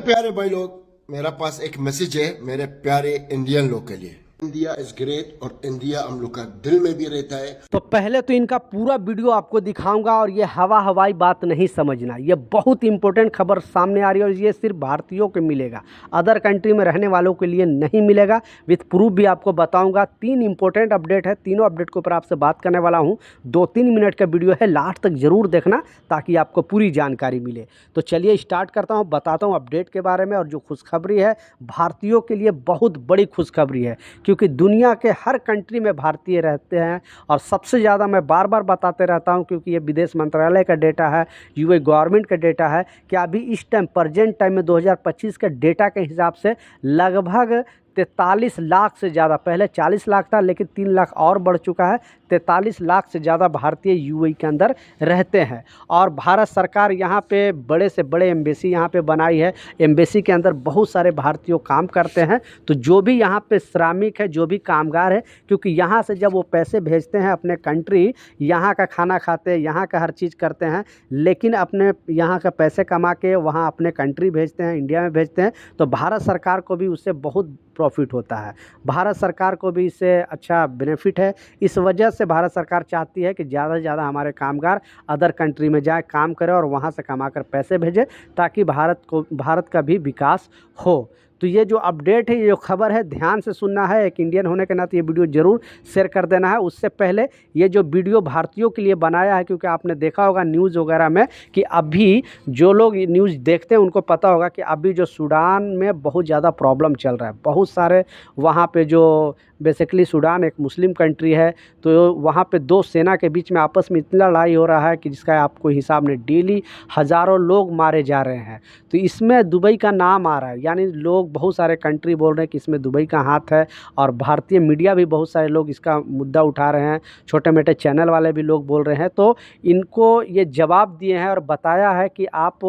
प्यारे भाई लोग, मेरा पास एक मैसेज है मेरे प्यारे इंडियन लोग के लिए। इंडिया इज ग्रेट और इंडिया हम लोग का दिल में भी रहता है। तो पहले तो इनका पूरा वीडियो आपको दिखाऊंगा और ये हवाई बात नहीं समझना, ये बहुत इंपॉर्टेंट खबर सामने आ रही है और ये सिर्फ भारतीयों को मिलेगा, अदर कंट्री में रहने वालों के लिए नहीं मिलेगा। विथ प्रूफ भी आपको बताऊंगा। 3 इंपॉर्टेंट अपडेट है, तीनों अपडेट के ऊपर आपसे बात करने वाला हूँ। 2-3 मिनट का वीडियो है, लास्ट तक जरूर देखना ताकि आपको पूरी जानकारी मिले। तो चलिए स्टार्ट करता हूँ, बताता हूँ अपडेट के बारे में। और जो खुशखबरी है भारतीयों के लिए बहुत बड़ी खुशखबरी है, क्योंकि दुनिया के हर कंट्री में भारतीय रहते हैं। और सबसे ज़्यादा मैं बार बार बताते रहता हूं, क्योंकि ये विदेश मंत्रालय का डेटा है, यूएई गवर्नमेंट का डेटा है, कि अभी इस टाइम प्रेजेंट टाइम में 2025 के डेटा के हिसाब से लगभग 43 लाख से ज़्यादा, पहले 40 लाख था लेकिन 3 लाख और बढ़ चुका है, 43 लाख से ज़्यादा भारतीय यूएई के अंदर रहते हैं। और भारत सरकार यहाँ पे बड़े से बड़े एम्बेसी यहाँ पे बनाई है। एम्बेसी के अंदर बहुत सारे भारतीय काम करते हैं। तो जो भी यहाँ पे श्रमिक है, जो भी कामगार है, क्योंकि यहाँ से जब वो पैसे भेजते हैं अपने कंट्री, यहाँ का खाना खाते हैं, यहाँ का हर चीज़ करते हैं, लेकिन अपने यहाँ का पैसे कमा के वहाँ अपने कंट्री भेजते हैं, इंडिया में भेजते हैं, तो भारत सरकार को भी उससे बहुत प्रॉफिट होता है, भारत सरकार को भी इससे अच्छा बेनिफिट है। इस वजह से भारत सरकार चाहती है कि ज़्यादा से ज़्यादा हमारे कामगार अदर कंट्री में जाए, काम करें और वहाँ से कमाकर पैसे भेजें, ताकि भारत का भी विकास हो। तो ये जो अपडेट है, ये जो खबर है, ध्यान से सुनना है। एक इंडियन होने के नाते ये वीडियो ज़रूर शेयर कर देना है। उससे पहले ये जो वीडियो भारतीयों के लिए बनाया है, क्योंकि आपने देखा होगा न्यूज़ वगैरह में कि अभी जो लोग न्यूज़ देखते हैं उनको पता होगा कि अभी जो सूडान में बहुत ज़्यादा प्रॉब्लम चल रहा है। बहुत सारे वहाँ पे जो बेसिकली सूडान एक मुस्लिम कंट्री है, तो वहाँ पे 2 सेना के बीच में आपस में इतना लड़ाई हो रहा है कि जिसका आपको हिसाब नहीं, डेली हज़ारों लोग मारे जा रहे हैं। तो इसमें दुबई का नाम आ रहा है, यानी लोग बहुत सारे कंट्री बोल रहे हैं कि इसमें दुबई का हाथ है। और भारतीय मीडिया भी बहुत सारे लोग इसका मुद्दा उठा रहे हैं, छोटे मोटे चैनल वाले भी लोग बोल रहे हैं। तो इनको ये जवाब दिए हैं और बताया है कि आप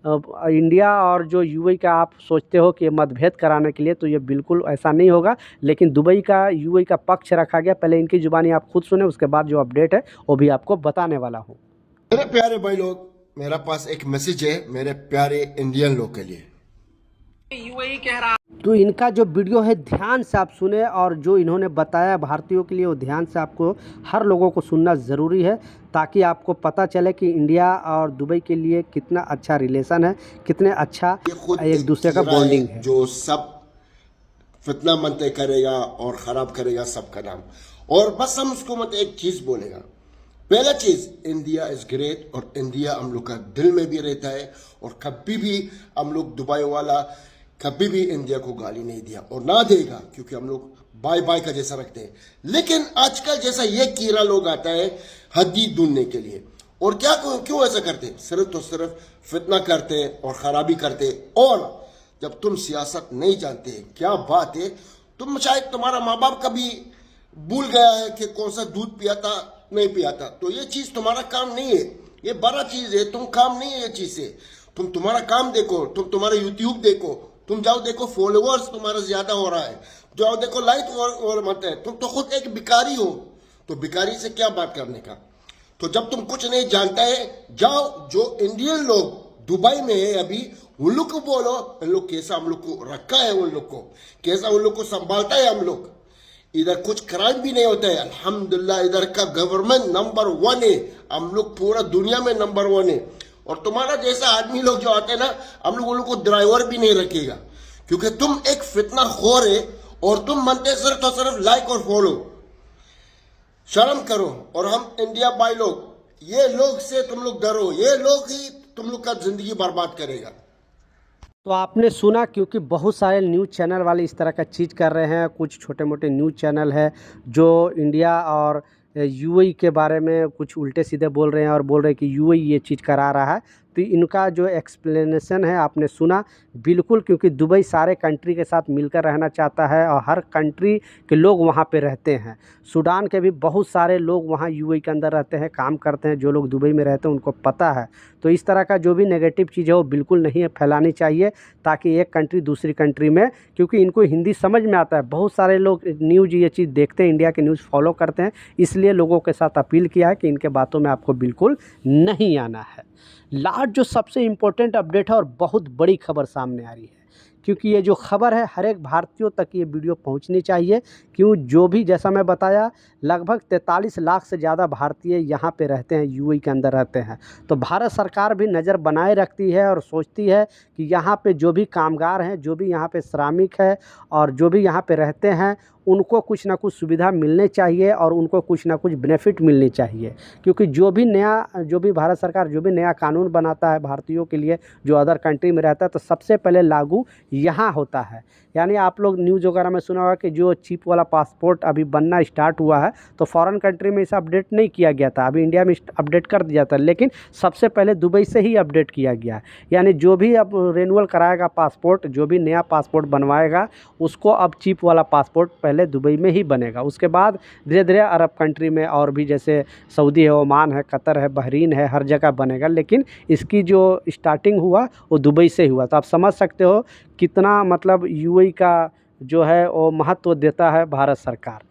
इंडिया और जो यूएई का आप सोचते हो कि मतभेद कराने के लिए, तो ये बिल्कुल ऐसा नहीं होगा। लेकिन दुबई का यूएई का पक्ष रखा गया। पहले इनकी जुबानी आप खुद सुने, उसके बाद जो अपडेट है वो भी आपको बताने वाला हूँ। मेरे प्यारे भाई लोग, मेरा पास एक मैसेज है मेरे प्यारे इंडियन लोग के लिए। यूएई कह रहा, तो इनका जो वीडियो है ध्यान से आप सुने, और जो इन्होंने बताया भारतीयों के लिए वो ध्यान से आपको हर लोगों को सुनना ज़रूरी है, ताकि आपको पता चले कि इंडिया और दुबई के लिए कितना अच्छा रिलेशन है, कितने अच्छा एक दूसरे का बॉन्डिंग है। जो सब फितना मनते करेगा और ख़राब करेगा सबका नाम, और बस हम उसको मत एक चीज़ बोलेगा। पहला चीज़, इंडिया इज़ ग्रेट और इंडिया हम लोग का दिल में भी रहता है। और कभी भी हम लोग दुबई वाला कभी भी इंडिया को गाली नहीं दिया और ना देगा, क्योंकि हम लोग बाय बाय का जैसा रखते हैं। लेकिन आजकल जैसा ये कीड़ा लोग आता है हड्डी ढूंढने के लिए, और क्या क्यों ऐसा करते हैं? सिर्फ तो सिर्फ फितना करते हैं और ख़राबी करते हैं। और जब तुम सियासत नहीं जानते क्या बात है, तुम शायद तुम्हारा माँ बाप कभी भूल गया है कि कौन सा दूध पियाता नहीं पियाता, तो ये चीज़ तुम्हारा काम नहीं है, ये बड़ा चीज़ है, तुम काम नहीं है ये चीज़ से। तुम तुम्हारा काम देखो, तुम तुम्हारा यूट्यूब देखो, तुम जाओ देखो फॉलोअर्स तुम्हारा ज्यादा हो रहा है, जाओ देखो लाइक और मत है। तुम तो खुद एक भिखारी हो, तो भिखारी से क्या बात करने का। तो जब तुम कुछ नहीं जानता है, जाओ जो इंडियन लोग दुबई में है अभी, उन लोग को बोलो इन लोग कैसा हम लोग को रखा है, उन लोग को कैसा उन लोग को संभालता है। हम लोग इधर कुछ क्राइम भी नहीं होता है, अल्हम्दुलिल्लाह। इधर का गवर्नमेंट नंबर 1 है, हम लोग पूरा दुनिया में नंबर 1 है। और तुम्हारा जैसा आदमी लोग जो आते हैं ना, हम लोग उन लोग को ड्राइवर भी नहीं रखेगा, क्योंकि तुम एक फितना खोर है और तुम मनते सिर्फ तो सिर्फ लाइक और फॉलो। शर्म करो। और हम इंडिया भाई लोग, ये लोग से तुम लोग डरो, ये लोग ही तुम लोग का जिंदगी बर्बाद करेगा। तो आपने सुना, क्योंकि बहुत सारे न्यूज़ चैनल वाले इस तरह का चीज़ कर रहे हैं। कुछ छोटे मोटे न्यूज़ चैनल है जो इंडिया और यूएई के बारे में कुछ उल्टे सीधे बोल रहे हैं और बोल रहे हैं कि यूएई ये चीज़ करा रहा है। तो इनका जो एक्सप्लेनेशन है आपने सुना, बिल्कुल, क्योंकि दुबई सारे कंट्री के साथ मिलकर रहना चाहता है और हर कंट्री के लोग वहाँ पे रहते हैं। सूडान के भी बहुत सारे लोग वहाँ यूएई के अंदर रहते हैं, काम करते हैं। जो लोग दुबई में रहते हैं उनको पता है। तो इस तरह का जो भी नेगेटिव चीज़ है वो बिल्कुल नहीं फैलानी चाहिए, ताकि एक कंट्री दूसरी कंट्री में, क्योंकि इनको हिंदी समझ में आता है। बहुत सारे लोग न्यूज़ ये चीज़ देखते हैं, इंडिया के न्यूज़ फॉलो करते हैं, इसलिए लोगों के साथ अपील किया है कि इनके बातों में आपको बिल्कुल नहीं आना है। लास्ट जो सबसे इम्पोर्टेंट अपडेट है और बहुत बड़ी खबर सामने आ रही है, क्योंकि ये जो खबर है हर एक भारतीयों तक ये वीडियो पहुंचनी चाहिए। क्यों, जो भी जैसा मैं बताया लगभग 43 लाख से ज़्यादा भारतीय यहाँ पे रहते हैं, यूएई के अंदर रहते हैं। तो भारत सरकार भी नज़र बनाए रखती है और सोचती है कि यहाँ पे जो भी कामगार हैं, जो भी यहाँ पे श्रमिक है और जो भी यहाँ पे रहते हैं, उनको कुछ ना कुछ सुविधा मिलनी चाहिए और उनको कुछ ना कुछ बेनिफिट मिलनी चाहिए। क्योंकि जो भी भारत सरकार जो भी नया कानून बनाता है भारतीयों के लिए जो अदर कंट्री में रहता है, तो सबसे पहले लागू यहाँ होता है। यानी आप लोग न्यूज़ वगैरह में सुना होगा कि जो चिप वाला पासपोर्ट अभी बनना स्टार्ट हुआ है, तो फॉरेन कंट्री में इसे अपडेट नहीं किया गया था, अभी इंडिया में अपडेट कर दिया था, लेकिन सबसे पहले दुबई से ही अपडेट किया गया है। यानी जो भी अब रिन्यूअल कराएगा पासपोर्ट, जो भी नया पासपोर्ट बनवाएगा, उसको अब चिप वाला पासपोर्ट पहले दुबई में ही बनेगा। उसके बाद धीरे धीरे अरब कंट्री में और भी, जैसे सऊदी है, ओमान है, कतर है, बहरीन है, हर जगह बनेगा। लेकिन इसकी जो स्टार्टिंग हुआ वो दुबई से हुआ। तो आप समझ सकते हो कितना मतलब यूएई का जो है वो महत्व देता है भारत सरकार।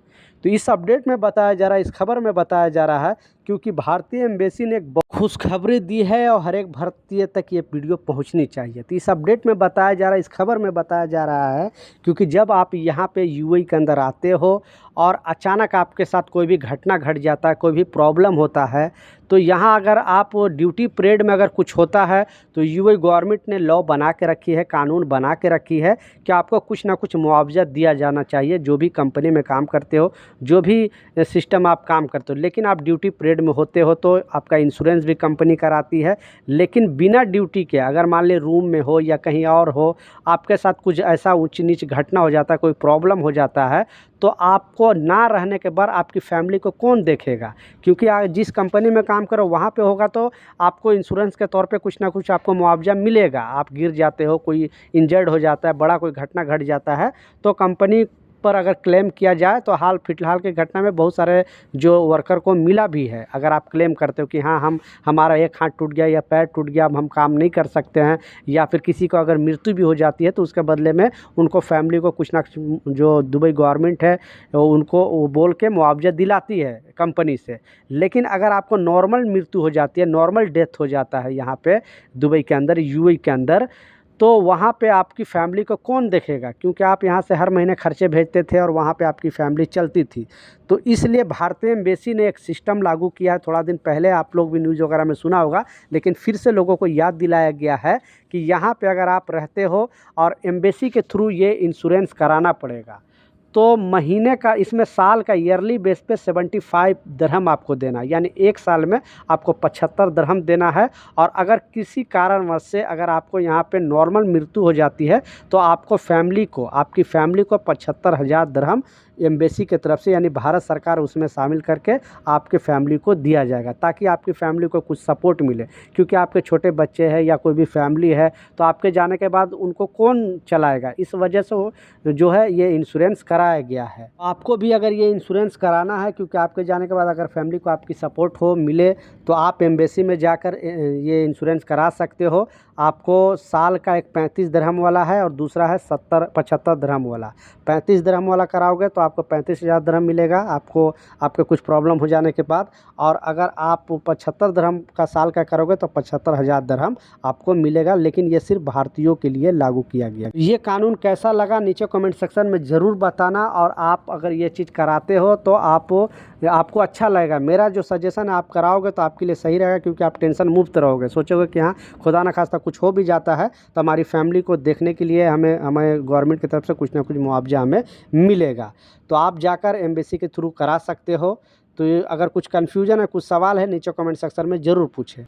तो इस अपडेट में बताया जा रहा है, इस खबर में बताया जा रहा है, क्योंकि भारतीय एम्बेसी ने एक खुशखबरी दी है और हर एक भारतीय तक ये वीडियो पहुंचनी चाहिए। तो इस अपडेट में बताया जा रहा है, इस खबर में बताया जा रहा है, क्योंकि जब आप यहाँ पे यूएई के अंदर आते हो और अचानक आपके साथ कोई भी घटना घट जाता है, कोई भी प्रॉब्लम होता है, तो यहाँ अगर आप ड्यूटी परेड में अगर कुछ होता है, तो यूएई गवर्नमेंट ने लॉ बना के रखी है, कानून बना के रखी है कि आपको कुछ ना कुछ मुआवजा दिया जाना चाहिए, जो भी कंपनी में काम करते हो, जो भी सिस्टम आप काम करते हो। लेकिन आप ड्यूटी परेड में होते हो तो आपका इंश्योरेंस भी कंपनी कराती है। लेकिन बिना ड्यूटी के अगर मान ली रूम में हो या कहीं और हो, आपके साथ कुछ ऐसा ऊंच नीच घटना हो जाता है, कोई प्रॉब्लम हो जाता है, तो आपको ना रहने के बाद आपकी फैमिली को कौन देखेगा? क्योंकि जिस कंपनी में काम करो वहाँ पे होगा, तो आपको इंश्योरेंस के तौर पे कुछ ना कुछ आपको मुआवजा मिलेगा। आप गिर जाते हो, कोई इंजर्ड हो जाता है, बड़ा कोई घटना घट जाता है, तो कंपनी पर अगर क्लेम किया जाए, तो हाल फिलहाल की घटना में बहुत सारे जो वर्कर को मिला भी है। अगर आप क्लेम करते हो कि हाँ हमारा एक हाथ टूट गया या पैर टूट गया, अब हम काम नहीं कर सकते हैं, या फिर किसी को अगर मृत्यु भी हो जाती है, तो उसके बदले में उनको फैमिली को कुछ ना कुछ जो दुबई गवर्नमेंट है उनको वो बोल के मुआवजा दिलाती है कंपनी से। लेकिन अगर आपको नॉर्मल मृत्यु हो जाती है, नॉर्मल डेथ हो जाता है यहाँ पे दुबई के अंदर, यूएई के अंदर, तो वहाँ पे आपकी फ़ैमिली को कौन देखेगा? क्योंकि आप यहाँ से हर महीने खर्चे भेजते थे और वहाँ पे आपकी फ़ैमिली चलती थी। तो इसलिए भारतीय एम्बेसी ने एक सिस्टम लागू किया है। थोड़ा दिन पहले आप लोग भी न्यूज़ वगैरह में सुना होगा, लेकिन फिर से लोगों को याद दिलाया गया है कि यहाँ पे अगर आप रहते हो और एम्बेसी के थ्रू ये इंश्योरेंस कराना पड़ेगा, तो महीने का, इसमें साल का ईयरली बेस पे 75 दिरहम आपको देना है। यानी एक साल में आपको 75 दिरहम देना है। और अगर किसी कारणवश से अगर आपको यहाँ पे नॉर्मल मृत्यु हो जाती है, तो आपकी फ़ैमिली को 75,000 दिरहम एम्बेसी की तरफ से, यानी भारत सरकार उसमें शामिल करके आपके फैमिली को दिया जाएगा, ताकि आपकी फैमिली को कुछ सपोर्ट मिले। क्योंकि आपके छोटे बच्चे हैं या कोई भी फैमिली है, तो आपके जाने के बाद उनको कौन चलाएगा? इस वजह से जो है ये इंश्योरेंस कराया गया है। आपको भी अगर ये इंश्योरेंस कराना है, क्योंकि आपके जाने के बाद अगर फैमिली को आपकी सपोर्ट मिले, तो आप एम्बेसी में जाकर ये इंश्योरेंस करा सकते हो। आपको साल का एक 35 दिरहम वाला है और दूसरा है 75 दिरहम वाला। 35 दिरहम वाला कराओगे तो आपको 35,000 दिरहम मिलेगा आपको, आपके कुछ प्रॉब्लम हो जाने के बाद। और अगर आप 75 दिरहम का साल का करोगे तो 75,000 दिरहम आपको मिलेगा। लेकिन ये सिर्फ भारतीयों के लिए लागू किया गया। ये कानून कैसा लगा नीचे कमेंट सेक्शन में ज़रूर बताना। और आप अगर ये चीज़ कराते हो तो आपको अच्छा लगेगा। मेरा जो सजेशन है, आप कराओगे तो आपके लिए सही रहेगा, क्योंकि आप टेंशन मुक्त रहोगे। सोचोगे कि हाँ, खुदा न खास्ता कुछ हो भी जाता है तो हमारी फैमिली को देखने के लिए हमें गवर्नमेंट की तरफ से कुछ ना कुछ मुआवजा हमें मिलेगा। तो आप जाकर एम्बेसी के थ्रू करा सकते हो। तो अगर कुछ कन्फ्यूजन है, कुछ सवाल है, नीचे कमेंट सेक्शन में ज़रूर पूछें।